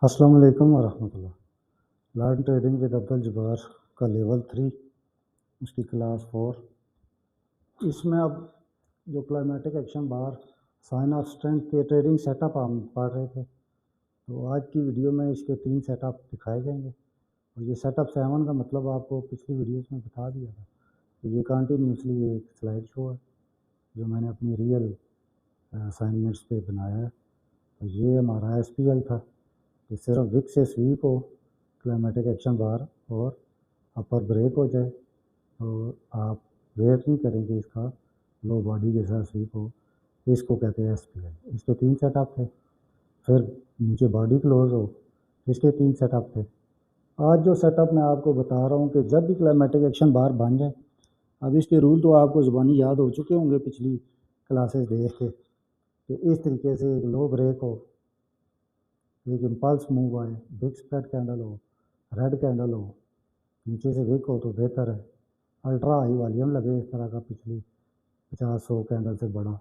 अस्सलाम वालेकुम वरहमतुल्लाह। Learn trading with Abdul Jabbar का लेवल 3, उसकी क्लास 4। इसमें अब जो climactic action bar, sign of strength के ट्रेडिंग सेटअप हम पढ़ रहे थे, तो आज की वीडियो में इसके 3 सेटअप दिखाए जाएंगे। और ये सेटअप 7 का मतलब आपको पिछली वीडियोस में बता दिया था। तो ये कंटिन्यूसली एक स्लाइड शो है जो मैंने अपनी रियल असाइनमेंट्स पे बनाया है। तो ये हमारा SPL था कि सिर्फ विक से स्वीप हो, क्लाइमेटिक एक्शन बार और अपर ब्रेक हो जाए, और आप वेट नहीं करेंगे इसका, लो बॉडी के साथ स्वीप हो, इसको कहते हैं SPL। इसके 3 सेटअप थे। फिर नीचे बॉडी क्लोज हो, इसके 3 सेटअप थे। आज जो सेटअप मैं आपको बता रहा हूँ कि जब भी क्लाइमेटिक एक्शन बार बन जाए, अब इसके रूल तो आपको ज़ुबानी याद हो चुके होंगे पिछली क्लासेस देख के, कि इस तरीके से एक लो ब्रेक हो, एक इम्पल्स मूव आए, बिग स्प्रेड कैंडल हो, रेड कैंडल हो, नीचे से विक हो तो बेहतर है। अल्ट्रा हाई वॉल्यूम लगे इस तरह का, पिछली 50-100 कैंडल से बड़ा।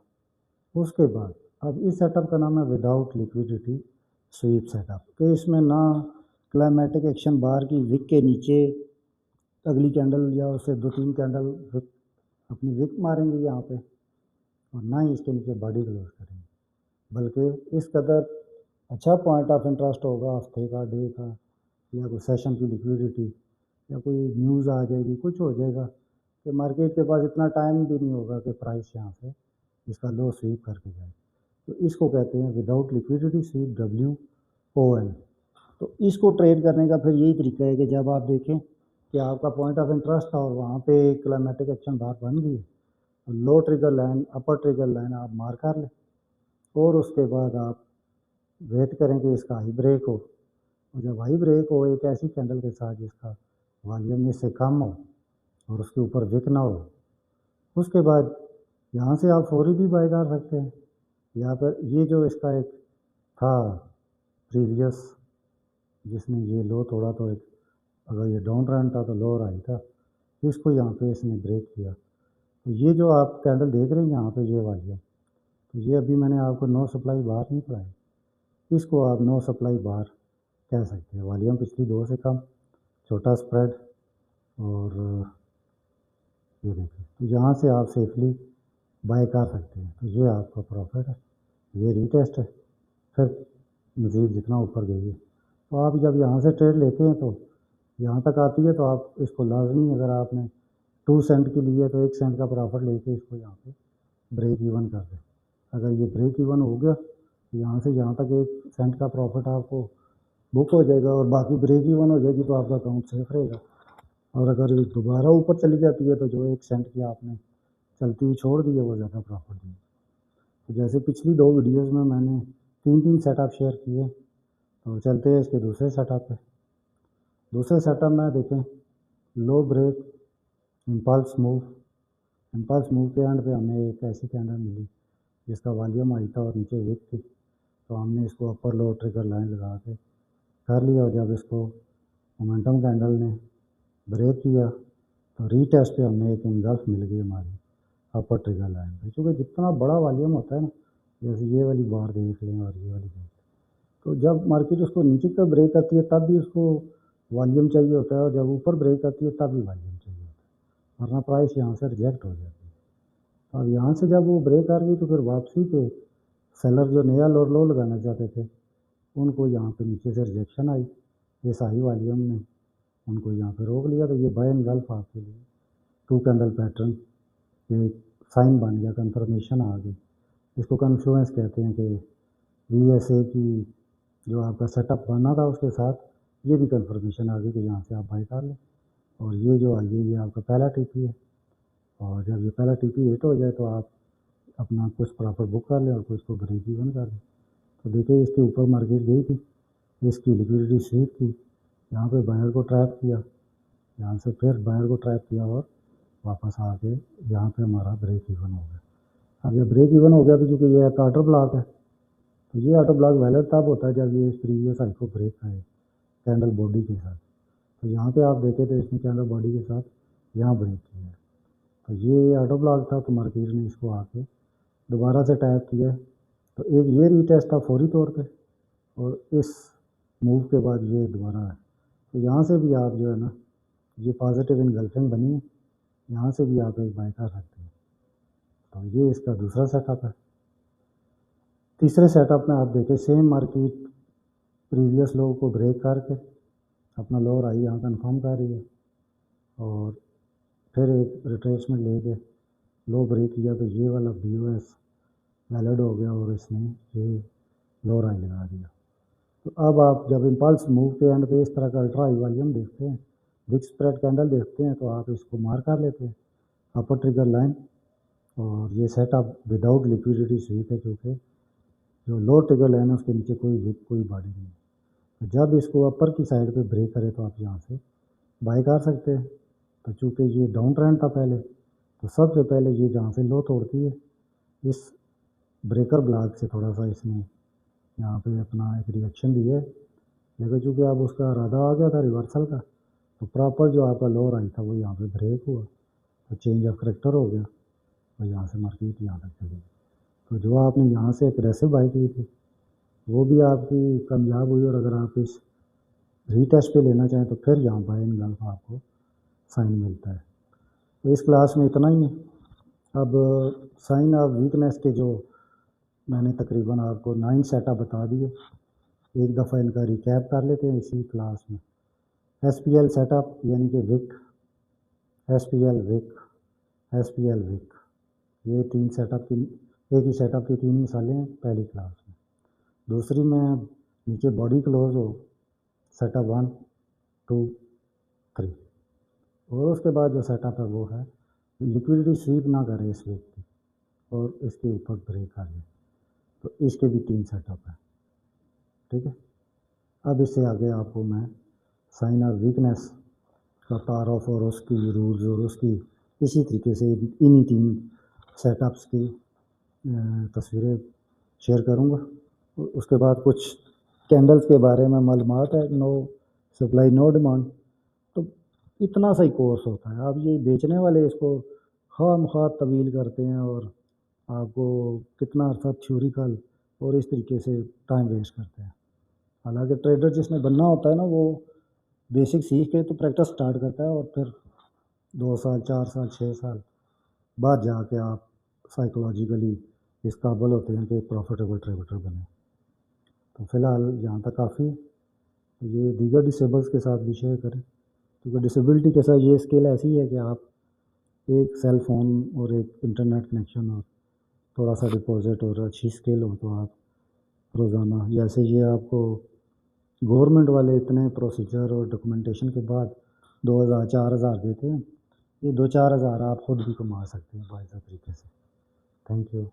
उसके बाद अब इस सेटअप का नाम है विदाउट लिक्विडिटी स्वीप सेटअप, कि इसमें ना क्लाइमेटिक एक्शन बार की विक के नीचे अगली कैंडल या उससे 2-3 कैंडल विक अपनी विक मारेंगे यहाँ पे, और ना ही इसके नीचे बॉडी क्लोज करेंगे, बल्कि इस कदर अच्छा पॉइंट ऑफ इंटरेस्ट होगा हफ्ते का, डे का, या कोई सेशन की लिक्विडिटी, या कोई न्यूज़ आ जाएगी, कुछ हो जाएगा कि मार्केट के पास इतना टाइम भी नहीं होगा कि प्राइस यहाँ से इसका लो स्वीप करके जाए। तो इसको कहते हैं विदाउट लिक्विडिटी स्वीप, WOL। तो इसको ट्रेड करने का फिर यही तरीका है कि जब आप देखें कि आपका पॉइंट ऑफ इंटरेस्ट था और वहाँ पे क्लाइमेटिक एक्शन बार बन गई, तो लो ट्रिगर लाइन, अपर ट्रिगर लाइन आप मार कर लें, और उसके बाद आप वेट करें कि इसका हाई ब्रेक हो। और जब हाई ब्रेक हो एक ऐसी कैंडल के साथ जिसका वॉल्यूम इससे कम हो और उसके ऊपर विक ना हो, उसके बाद यहाँ से आप फौरी भी बाय कर सकते हैं। या फिर ये जो इसका एक था प्रीवियस, जिसने ये लो तोड़ा, तो एक अगर ये डाउन ट्रेंड था तो लोअर हाई था, इसको यहाँ पे इसने ब्रेक किया। तो ये जो आप कैंडल देख रहे हैं यहाँ पे, ये वॉल्यूम, तो ये अभी मैंने आपको नो सप्लाई बार नहीं पढ़ाई, इसको आप नो सप्लाई बार कह सकते हैं। वॉल्यूम पिछली 2 से कम, छोटा स्प्रेड, और ये देखिए, तो यहाँ से आप सेफली बाय कर सकते हैं। तो ये आपका प्रॉफिट है, ये रीटेस्ट है, फिर मज़ीद जितना ऊपर गई है। तो आप जब यहाँ से ट्रेड लेते हैं तो यहाँ तक आती है, तो आप इसको लाजमी, अगर आपने 2 सेंट की ली है तो 1 सेंट का प्रॉफिट लेके इसको यहाँ पे ब्रेक इवन कर दें। अगर ये ब्रेक इवन हो गया तो यहाँ से यहाँ तक 1 सेंट का प्रॉफिट आपको बुक हो जाएगा, और बाकी ब्रेक इवन हो जाएगी, तो आपका अकाउंट सेफ रहेगा। और अगर ये दोबारा ऊपर चली जाती है तो जो 1 सेंट की आपने चलती हुई छोड़ दी है वो ज़्यादा प्रॉफिट देगी। तो जैसे पिछली 2 वीडियोज़ में मैंने 3-3 सेटअप शेयर किए, तो चलते हैं इसके दूसरे सेटअप पे। दूसरे सेटअप में देखें, low break, impulse move. Impulse move के एंड पे हमें एक ऐसी कैंडल मिली जिसका वॉल्यूम हाई था और नीचे विक थी, तो हमने इसको अपर लो ट्रिगर लाइन लगा के कर लिया। और जब इसको मोमेंटम कैंडल ने ब्रेक किया तो रीटेस्ट पे हमें एक इंगल्फ मिल गई हमारी अपर ट्रिगर लाइन पे। क्योंकि जितना बड़ा वॉल्यूम होता है ना, जैसे ये वाली बार देख लें और ये वाली देख लें, तो जब मार्केट उसको नीचे तक ब्रेक करती है तब भी उसको वॉल्यूम चाहिए होता है, और जब ऊपर ब्रेक करती है तब भी वॉल्यूम चाहिए होता है, वरना प्राइस यहाँ से रिजेक्ट हो जाती है। अब यहाँ से जब वो ब्रेक कर गई तो फिर वापसी पे सेलर जो नया लो लगाना चाहते थे, उनको यहाँ पे नीचे से रिजेक्शन आई, इस हाई वॉल्यूम ने उनको यहाँ पे रोक लिया। तो ये बाय एंड गल्फ आपके लिए 2 कैंडल पैटर्न एक साइन बन गया, कंफर्मेशन आ गई। इसको कन्फ्लुएंस कहते हैं कि VSA की जो आपका सेटअप बना था उसके साथ ये भी कंफर्मेशन आ गई कि यहाँ से आप बाई कर लें। और ये जो आई है ये आपका पहला TP है, और जब ये पहला TP हिट हो जाए तो आप अपना कुछ प्रॉफिट बुक कर लें और कुछ को ब्रेक इवन कर लें। तो देखिए, इसके ऊपर मार्केट गई थी, इसकी लिक्विडिटी स्वीप थी, यहाँ पे बायर को ट्रैप किया, यहाँ से फिर बायर को ट्रैप किया और वापस आके यहाँ पे हमारा ब्रेक इवन हो गया। अब ये ब्रेक इवन हो गया तो चूँकि ये एक ऑर्डर ब्लॉक है, तो ये ऑटो ब्लॉक वैलिड तब होता है जब ये इस प्रीवियस हाई को ब्रेक करे कैंडल बॉडी के साथ। तो यहाँ पे आप देखें तो इसने कैंडल बॉडी के साथ यहाँ ब्रेक किया है, तो ये ऑटो ब्लॉक था, तो मार्केट ने इसको आके दोबारा से टैप किया। तो एक ये रीटेस्ट था फौरी तौर पे, और इस मूव के बाद ये दोबारा है। तो यहाँ से भी आप जो है ना, ये पॉजिटिव इनगल्फिंग बनी है, यहाँ से भी आप एक बाई कर सकते हैं। तो ये इसका दूसरा सेटअप है। तीसरे सेटअप में आप देखें सेम मार्केट प्रीवियस लो को ब्रेक करके अपना लोअर आई यहाँ कन्फर्म कर रही है और फिर एक रिट्रेसमेंट लेके लो ब्रेक किया तो ये वाला BOS वैलिड हो गया और इसने ये लोअर आई लगा दिया। तो अब आप जब इम्पल्स मूव के एंड पे इस तरह का अल्ट्रा हाई वॉल्यूम देखते हैं, बिग स्प्रेड कैंडल देखते हैं, तो आप इसको मार कर लेते हैं अपर ट्रिगर लाइन। और ये सेटअप विदाउट लिक्विडिटी स्वीप है, क्योंकि जो लो ट्रिगर लाइन है उसके नीचे कोई विक कोई बॉडी नहीं है। तो जब इसको अपर की साइड पे ब्रेक करे तो आप यहाँ से बाई कर सकते हैं। तो चूँकि ये डाउन ट्रेंड था पहले, तो सबसे पहले ये जहाँ से लो तोड़ती है इस ब्रेकर ब्लॉक से थोड़ा सा इसने यहाँ पे अपना एक रिएक्शन दिया है, लेकिन चूँकि अब उसका इरादा आ गया था रिवर्सल का, तो प्रॉपर जो आपका लोअर आई था वो यहाँ पे ब्रेक हुआ, तो चेंज ऑफ करेक्टर हो गया और यहाँ से मार्केट यहाँ तक चली। तो जो आपने यहाँ से एग्रेसिव बाई की थी वो भी आपकी कामयाब हुई, और अगर आप इस रीटेस्ट पे लेना चाहें तो फिर यहाँ बाय इन गल्फ आपको साइन मिलता है। तो इस क्लास में इतना ही है। अब साइन ऑफ वीकनेस के जो मैंने तकरीबन आपको 9 सेटअप बता दिए, एक दफ़ा इनका रिकैप कर लेते हैं इसी क्लास में। SPL सेटअप यानी कि wick, SPL wick, SPL wick, ये 3 सेटअप की एक ही सेटअप की 3 मिसालें हैं पहली क्लास में। दूसरी में नीचे बॉडी क्लोज हो, सेटअप 1, 2, 3, और उसके बाद जो सेटअप है वो है लिक्विडिटी स्वीप ना करे इस वीक की और इसके ऊपर ब्रेक आ जाए, तो इसके भी 3 सेटअप है। ठीक है, अब इससे आगे आपको मैं साइन ऑफ वीकनेस का पार ऑफ और उसकी रूल्स और उसकी इसी तरीके से इन्हीं 3 सेटअप्स की तस्वीरें शेयर करूँगा। उसके बाद कुछ कैंडल्स के बारे में मालूमात है, नो सप्लाई नो डिमांड, तो इतना सा ही कोर्स होता है। अब ये बेचने वाले इसको खामखा तवील करते हैं और आपको कितना अर्सा थ्योरिकल और इस तरीके से टाइम वेस्ट करते हैं। हालांकि ट्रेडर जिसने बनना होता है ना, वो बेसिक सीख के तो प्रैक्टिस स्टार्ट करता है और फिर 2 साल 4 साल 6 साल बाद जाके आप साइकोलॉजिकली इस काबिल होते हैं कि प्रॉफिटेबल ट्रेडर बने। तो फ़िलहाल यहाँ तक काफ़ी, ये दीगर डिसेबल्स के साथ भी शेयर करें, क्योंकि डिसेबिलिटी के साथ ये स्किल ऐसी है कि आप एक सेल फ़ोन और एक इंटरनेट कनेक्शन और थोड़ा सा डिपॉजिट और अच्छी स्किल हो तो आप रोज़ाना, जैसे ये आपको गवर्नमेंट वाले इतने प्रोसीजर और डॉक्यूमेंटेशन के बाद 2000 4000 देते हैं, ये 2-4 हज़ार आप खुद भी कमा सकते हैं बाइज़ तरीके से। Thank you.